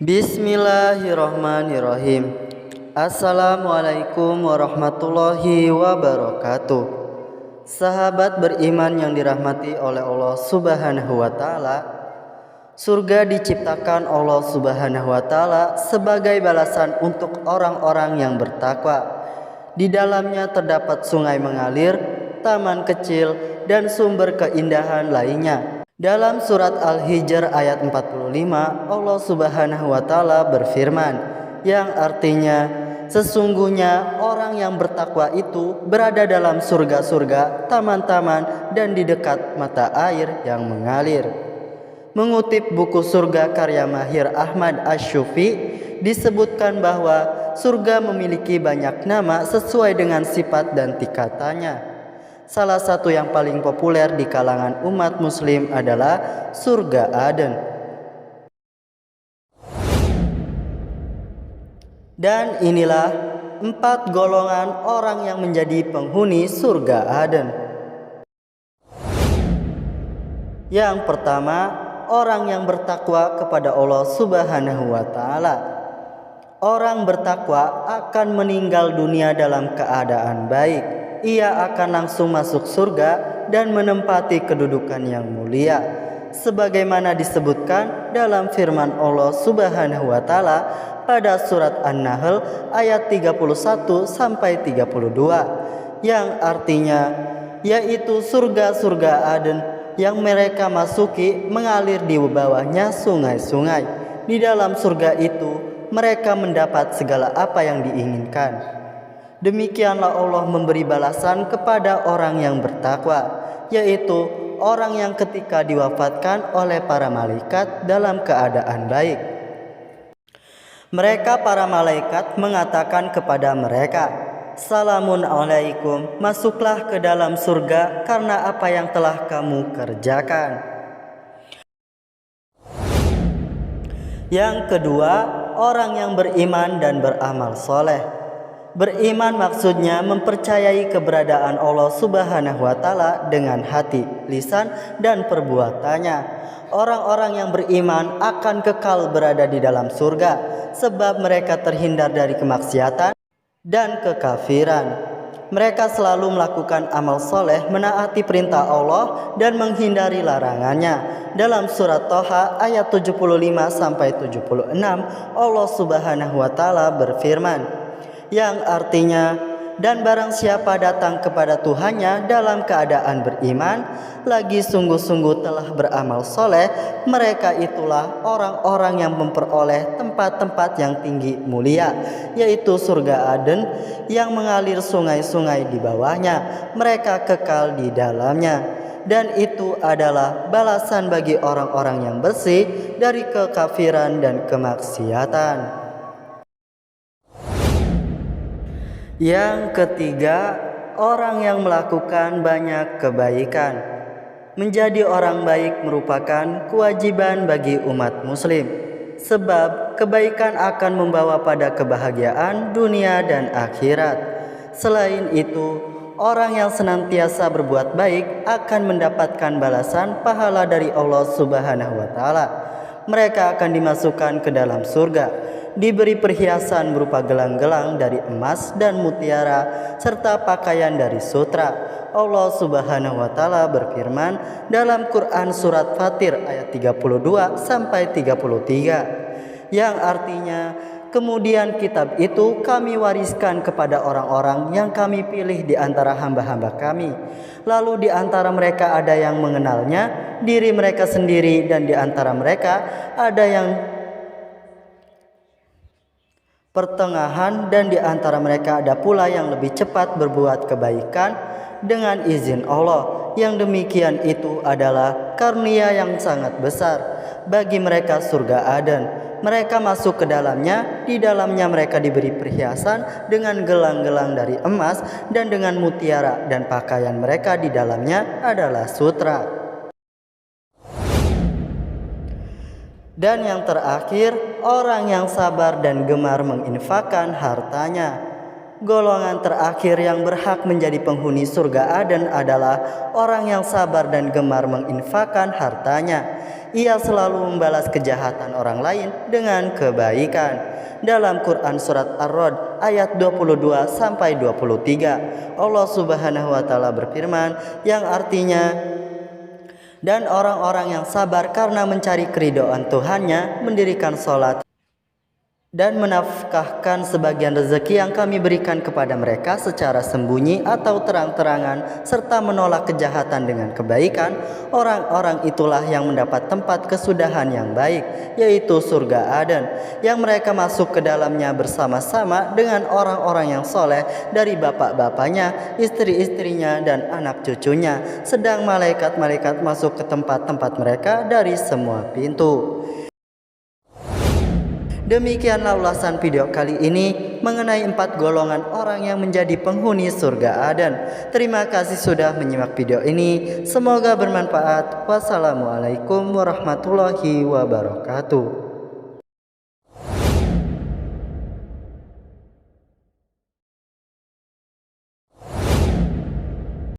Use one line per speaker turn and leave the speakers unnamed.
Bismillahirrahmanirrahim. Assalamualaikum warahmatullahi wabarakatuh. Sahabat beriman yang dirahmati oleh Allah Subhanahu wa taala, surga diciptakan Allah Subhanahu wa taala sebagai balasan untuk orang-orang yang bertakwa. Di dalamnya terdapat sungai mengalir, taman kecil, dan sumber keindahan lainnya. Dalam surat Al-Hijr ayat 45, Allah Subhanahu wa taala berfirman, yang artinya sesungguhnya orang yang bertakwa itu berada dalam surga-surga, taman-taman, dan di dekat mata air yang mengalir. Mengutip buku Surga karya Mahir Ahmad Asy-Syufi, disebutkan bahwa surga memiliki banyak nama sesuai dengan sifat dan tingkatannya. Salah satu yang paling populer di kalangan umat muslim adalah surga Aden. Dan inilah 4 golongan orang yang menjadi penghuni surga Aden. Yang pertama, orang yang bertakwa kepada Allah Subhanahu wa taala. Orang bertakwa akan meninggal dunia dalam keadaan baik. Ia akan langsung masuk surga dan menempati kedudukan yang mulia, sebagaimana disebutkan dalam firman Allah Subhanahu wa taala pada surat An-Nahl ayat 31 sampai 32, yang artinya yaitu surga-surga Aden yang mereka masuki mengalir di bawahnya sungai-sungai. Di dalam surga itu mereka mendapat segala apa yang diinginkan. Demikianlah Allah memberi balasan kepada orang yang bertakwa, yaitu orang yang ketika diwafatkan oleh para malaikat dalam keadaan baik. Mereka para malaikat mengatakan kepada mereka, "Salamun alaikum, masuklah ke dalam surga karena apa yang telah kamu kerjakan." Yang kedua, orang yang beriman dan beramal soleh. Beriman maksudnya mempercayai keberadaan Allah Subhanahu wa taala dengan hati, lisan, dan perbuatannya. Orang-orang yang beriman akan kekal berada di dalam surga sebab mereka terhindar dari kemaksiatan dan kekafiran. Mereka selalu melakukan amal soleh, menaati perintah Allah dan menghindari larangannya. Dalam surat Thaha ayat 75 sampai 76, Allah Subhanahu wa taala berfirman, yang artinya, dan barang siapa datang kepada Tuhannya dalam keadaan beriman, lagi sungguh-sungguh telah beramal soleh, mereka itulah orang-orang yang memperoleh tempat-tempat yang tinggi mulia, yaitu surga Aden yang mengalir sungai-sungai di bawahnya. Mereka kekal di dalamnya, dan itu adalah balasan bagi orang-orang yang bersih dari kekafiran dan kemaksiatan. Yang ketiga, orang yang melakukan banyak kebaikan. Menjadi orang baik merupakan kewajiban bagi umat muslim, sebab kebaikan akan membawa pada kebahagiaan dunia dan akhirat. Selain itu, orang yang senantiasa berbuat baik akan mendapatkan balasan pahala dari Allah Subhanahu wa taala. Mereka akan dimasukkan ke dalam surga, diberi perhiasan berupa gelang-gelang dari emas dan mutiara serta pakaian dari sutra. Allah Subhanahu wa taala berfirman dalam Quran surat Fatir ayat 32 sampai 33, yang artinya, kemudian kitab itu kami wariskan kepada orang-orang yang kami pilih di antara hamba-hamba kami. Lalu di antara mereka ada yang mengenalnya, diri mereka sendiri, dan di antara mereka ada yang pertengahan, dan di antara mereka ada pula yang lebih cepat berbuat kebaikan dengan izin Allah. Yang demikian itu adalah karunia yang sangat besar bagi mereka surga Aden. Mereka masuk ke dalamnya, di dalamnya mereka diberi perhiasan dengan gelang-gelang dari emas dan dengan mutiara, dan pakaian mereka di dalamnya adalah sutra. Dan yang terakhir, orang yang sabar dan gemar menginfakkan hartanya. Golongan terakhir yang berhak menjadi penghuni surga Aden adalah orang yang sabar dan gemar menginfakkan hartanya. Ia selalu membalas kejahatan orang lain dengan kebaikan. Dalam Quran surat Ar-Rod ayat 22 sampai 23, Allah Subhanahu wa taala berfirman yang artinya, dan orang-orang yang sabar karena mencari keridhaan Tuhannya, mendirikan sholat dan menafkahkan sebagian rezeki yang kami berikan kepada mereka secara sembunyi atau terang-terangan, serta menolak kejahatan dengan kebaikan, orang-orang itulah yang mendapat tempat kesudahan yang baik, yaitu surga Aden, yang mereka masuk ke dalamnya bersama-sama dengan orang-orang yang soleh dari bapak-bapaknya, istri-istrinya, dan anak cucunya, sedang malaikat-malaikat masuk ke tempat-tempat mereka dari semua pintu. Demikianlah ulasan video kali ini mengenai 4 golongan orang yang menjadi penghuni surga Aden. Terima kasih sudah menyimak video ini. Semoga bermanfaat. Wassalamualaikum warahmatullahi wabarakatuh.